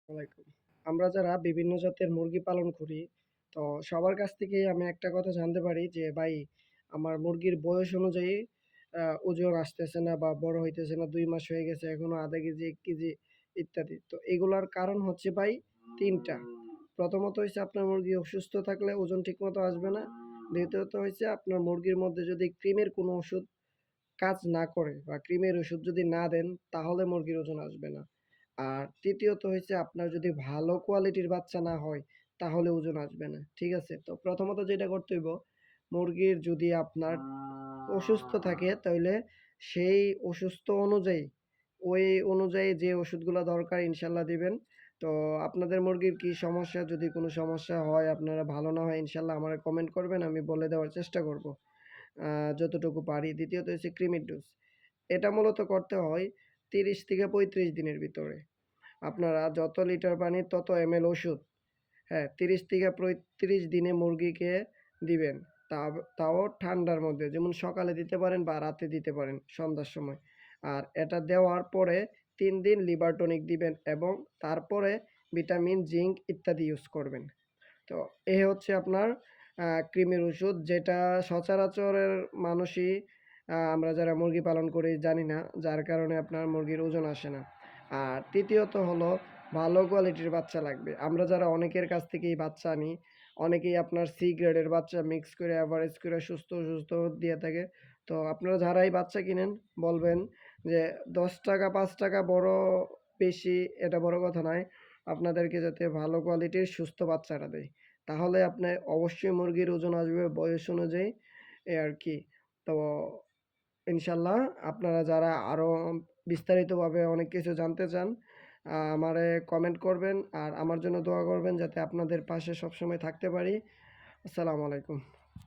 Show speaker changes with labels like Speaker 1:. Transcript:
Speaker 1: ওয়ালাইকুম। আমরা যারা বিভিন্ন জাতের মুরগি পালন করি, তো সবার কাছ থেকেই আমি একটা কথা জানতে পারি যে, "ভাই, আমার মুরগির বয়স অনুযায়ী ওজন আসতেছে না বা বড় হইতেছে না। ২ মাস হয়ে গেছে, এখনো ০.৫ কেজি, ১ কেজি ইত্যাদি।" তো এগুলার কারণ হচ্ছে ভাই ৩ টা। প্রথমত হইছে আপনার মুরগি অসুস্থ থাকলে ওজন ঠিকমতো আসবে না। দ্বিতীয়ত হইছে আপনার মুরগির মধ্যে যদি কৃমির কোনো ওষুধ কাজ না করে বা কৃমির ওষুধ যদি না দেন, তাহলে মুরগির ওজন আসবে না। আর তৃতীয়ত হইছে আপনার যদি ভালো কোয়ালিটির বাচ্চা না হয়, তাহলে ওজন আসবে না। ঠিক আছে? তো প্রথমত যেটা করতে হইব, মুরগির যদি আপনার অসুস্থ থাকে তাইলে সেই অসুস্থ অনুযায়ী, ওই অনুযায়ী যে ওষুধগুলা দরকার ইনশাআল্লাহ দিবেন। তো আপনাদের মুরগির কি সমস্যা? যদি কোনো সমস্যা হয়, আপনারা ভালো না হয় ইনশাআল্লাহ আমারে কমেন্ট করবেন। আমি বলে দেওয়ার চেষ্টা করব যতটুকু পারি। দ্বিতীয়ত হচ্ছে কৃমির ডোজ। এটা মূলত করতে হয় ৩০ থেকে ৩৫ দিনের ভিতরে। আপনারা যত লিটার পানি তত এমএল ওষুধ, হ্যাঁ, ৩০ থেকে ৩৫ দিনে মুরগিকে দিবেন। তাও ঠান্ডার মধ্যে, যেমন সকালে দিতে পারেন বা রাতে দিতে পারেন সন্ধ্যার সময়। আর এটা দেওয়ার পরে ৩ দিন লিভার টনিক দিবেন এবং তারপরে ভিটামিন, জিঙ্ক ইত্যাদি ইউজ করবেন। তো এই হচ্ছে আপনার কৃমির ওষুধ, যেটা সচরাচরের মানুষই আমরা যারা মুরগি পালন করি জানি না, যার কারণে আপনার মুরগির ওজন আসে না। আর তৃতীয়ত হলো ভালো কোয়ালিটির বাচ্চা লাগবে। আমরা যারা অনেকের কাছ থেকেই বাচ্চা আনি, অনেকেই আপনার সি গ্রেডের বাচ্চা মিক্স করে এভারেজ করে সুস্থ দিয়ে থাকে। তো আপনারা যারাই বাচ্চা কিনেন বলবেন যে ৳১০ ৳৫ বড় বেশি এটা বড় কথা নয়। আপনাদেরকে যাতে ভালো কোয়ালিটির সুস্থ বাচ্চাটা দেয়। তাহলে আপনার অবশ্যই মুরগির ওজন আসবে বয়স অনুযায়ী, এই আর কি। তো ইনশাল্লাহ আপনারা যারা আরও বিস্তারিতভাবে অনেক কিছু জানতে চান, আমারে কমেন্ট করবেন আর আমার জন্য দোয়া করবেন যাতে আপনাদের পাশে সবসময় থাকতে পারি। আসসালামু আলাইকুম।